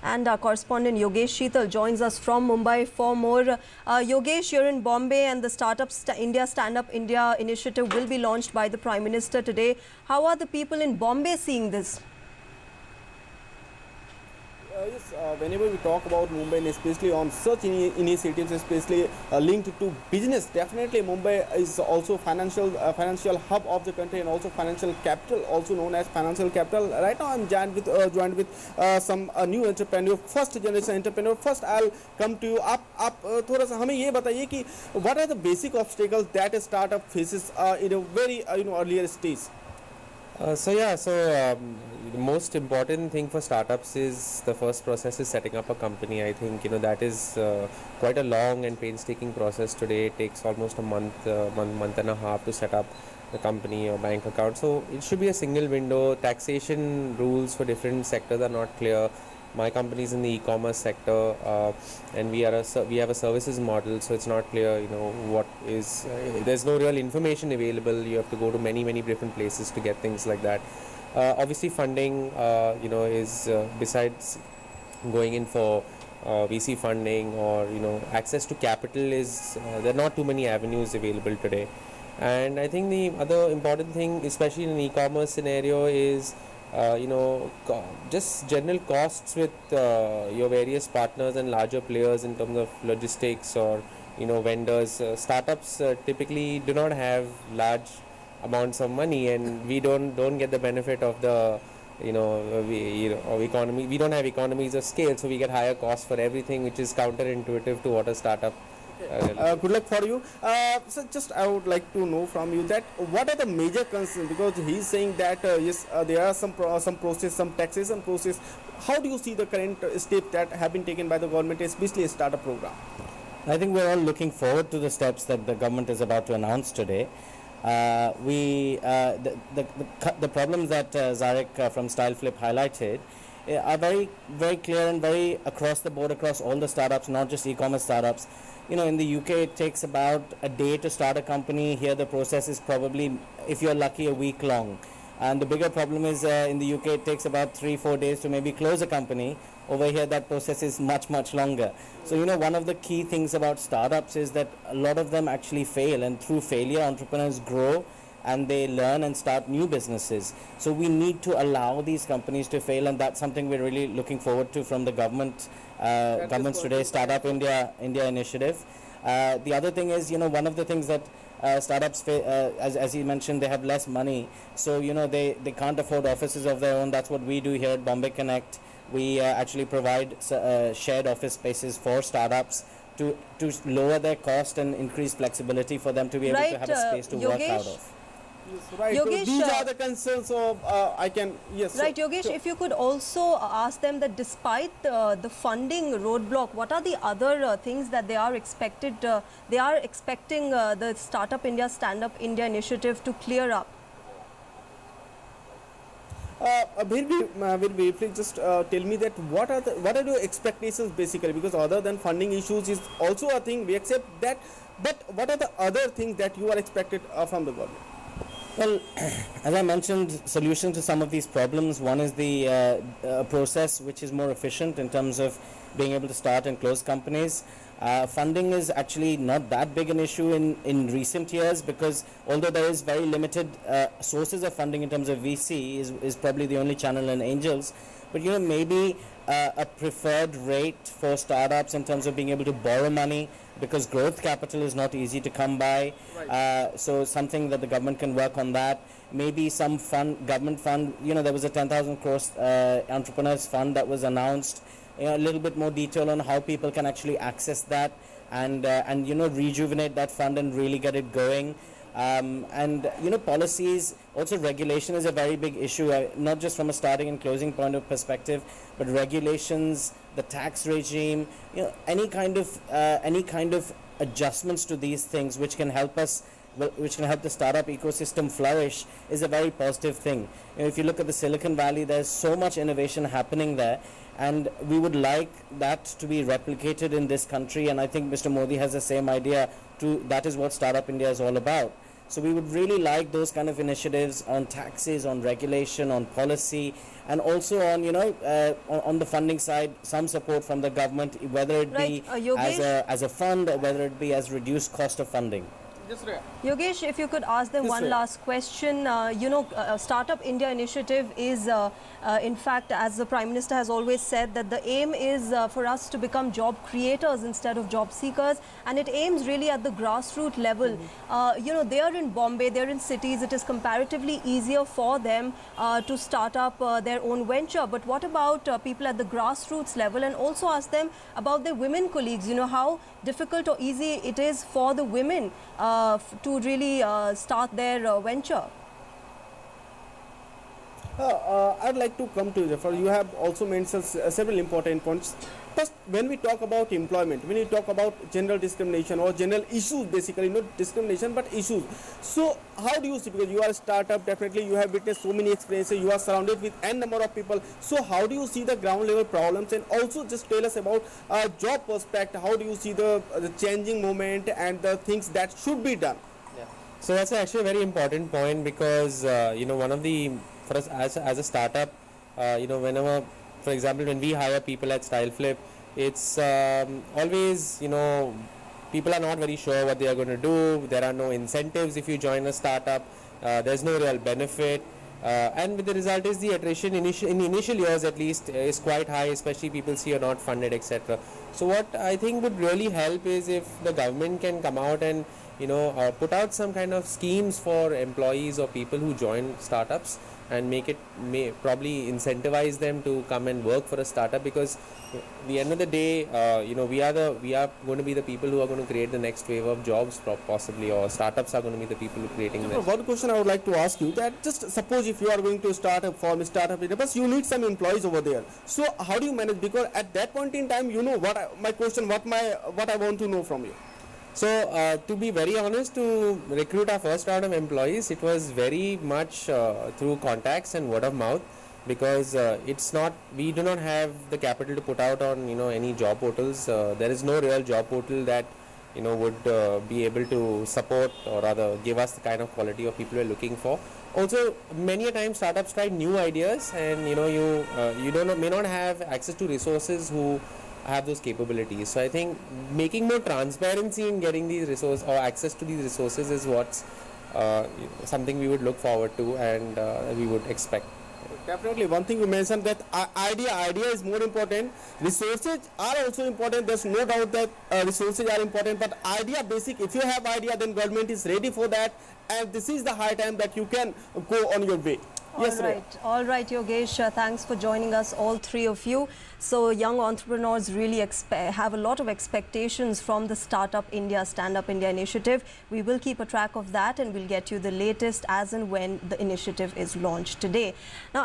And our correspondent Yogesh Sheetal joins us from Mumbai for more. Yogesh, you're in Bombay and the India Stand Up India initiative will be launched by the Prime Minister today. How are the people in Bombay seeing this? Yes, whenever we talk about Mumbai and especially on such initiatives, especially linked to business, definitely Mumbai is also financial hub of the country and also financial capital, also known as financial capital. Right now I'm joined with some new entrepreneur, first generation entrepreneur. First I'll come to you. आप थोड़ा सा हमें ये बताइए कि what are the basic obstacles that a startup faces in a very earlier stage? The most important thing for startups is the first process is setting up a company. I think that is quite a long and painstaking process today. It takes almost a month and a half to set up the company or bank account. So it should be a single window. Taxation rules for different sectors are not clear. My company is in the e-commerce sector, and we have a services model, so it's not clear. What is there's no real information available. You have to go to many different places to get things like that. Obviously, funding, is besides going in for VC funding or access to capital is there are not too many avenues available today. And I think the other important thing, especially in an e-commerce scenario, is just general costs with your various partners and larger players in terms of logistics or vendors. Startups typically do not have large amounts of money, and we don't get the benefit of the of economy. We don't have economies of scale, so we get higher costs for everything, which is counterintuitive to what a startup. Good luck for you. So just I would like to know from you that what are the major concerns, because he's saying that yes, there are some taxation process. How do you see the current steps that have been taken by the government, especially a startup program? I think we're all looking forward to the steps that the government is about to announce today. The problems that Zarek from Style Flip highlighted are very, very clear and very across the board, across all the startups, not just e-commerce startups. In the UK, it takes about a day to start a company. Here, the process is probably, if you're lucky, a week long. And the bigger problem is in the UK, it takes about 3-4 days to maybe close a company. Over here, that process is much longer. So, one of the key things about startups is that a lot of them actually fail. And through failure, entrepreneurs grow and they learn and start new businesses. So we need to allow these companies to fail, and that's something we're really looking forward to from the government's today Startup India initiative. The other thing is, one of the things that startups, as you mentioned, they have less money, so they can't afford offices of their own. That's what we do here at Bombay Connect. We actually provide shared office spaces for startups to lower their cost and increase flexibility for them to be able to have a space to work out of. Yes, right. Yogesh, so these are the concerns of Right, Yogesh, if you could also ask them that despite the funding roadblock, what are the other things that they are expecting the Startup India Stand Up India initiative to clear up? Very briefly, just tell me that what are your expectations basically, because other than funding issues is also a thing, we accept that, but what are the other things that you are expected from the government? Well, as I mentioned, solution to some of these problems. One is the process which is more efficient in terms of being able to start and close companies. Funding is actually not that big an issue in recent years, because although there is very limited sources of funding in terms of VC is probably the only channel in angels, but maybe a preferred rate for startups in terms of being able to borrow money, because growth capital is not easy to come by. Right. So something that the government can work on that. Maybe some government fund, there was a 10,000 crores entrepreneurs fund that was announced. A little bit more detail on how people can actually access that and rejuvenate that fund and really get it going. Policies, also regulation is a very big issue, not just from a starting and closing point of perspective, but regulations, the tax regime, any kind of adjustments to these things which can help the startup ecosystem flourish is a very positive thing. If you look at the Silicon Valley, there's so much innovation happening there, and we would like that to be replicated in this country, and I think Mr. Modi has the same idea. That is what Startup India is all about. So we would really like those kind of initiatives on taxes, on regulation, on policy, and also on on the funding side, some support from the government, whether it be Yogesh, as a fund or whether it be as reduced cost of funding. Yes, Raya. Yogesh, if you could ask them Yes, one sir. last question. Startup India initiative is, in fact, as the Prime Minister has always said, that the aim is for us to become job creators instead of job seekers, and it aims really at the grassroots level. They are in Bombay, they are in cities. It is comparatively easier for them to start up their own venture. But what about people at the grassroots level? And also ask them about their women colleagues. How difficult or easy it is for the women to really start their venture. I'd like to come to Zafar. You have also mentioned several important points. First, when we talk about employment, when we talk about general discrimination or general issues, basically not discrimination but issues. So how do you see, because you are a startup, definitely you have witnessed so many experiences, you are surrounded with n number of people. So how do you see the ground level problems, and also just tell us about job perspective. How do you see the changing moment and the things that should be done? So that's actually a very important point, because one of the, for us as a startup, whenever, for example, when we hire people at StyleFlip, it's always, people are not very sure what they are going to do. There are no incentives if you join a startup. There's no real benefit. And with the result is the attrition in the initial years at least is quite high, especially people see are not funded, etc. So what I think would really help is if the government can come out and put out some kind of schemes for employees or people who join startups, and probably incentivize them to come and work for a startup, because at the end of the day, we are going to be the people who are going to create the next wave of jobs possibly, or startups are going to be the people who are creating this. One question I would like to ask you, that just suppose if you are going to start a form startup, but you need some employees over there. So how do you manage? Because at that point in time, what I want to know from you. So to be very honest, to recruit our first round of employees, it was very much through contacts and word of mouth, because we do not have the capital to put out on any job portals. There is no real job portal that would be able to support, or rather give us the kind of quality of people we're looking for. Also, many a time startups try new ideas, and you may not have access to resources who have those capabilities. So I think making more transparency in getting these resources or access to these resources is what's something we would look forward to, and we would expect. Definitely, one thing you mentioned, that idea is more important. Resources are also important. There's no doubt that resources are important, but idea basic. If you have idea, then government is ready for that, and this is the high time that you can go on your way. Yes, All right, Yogesh, thanks for joining us, all three of you. So young entrepreneurs really have a lot of expectations from the Startup India, Stand Up India initiative. We will keep a track of that, and we'll get you the latest as and when the initiative is launched today. Now,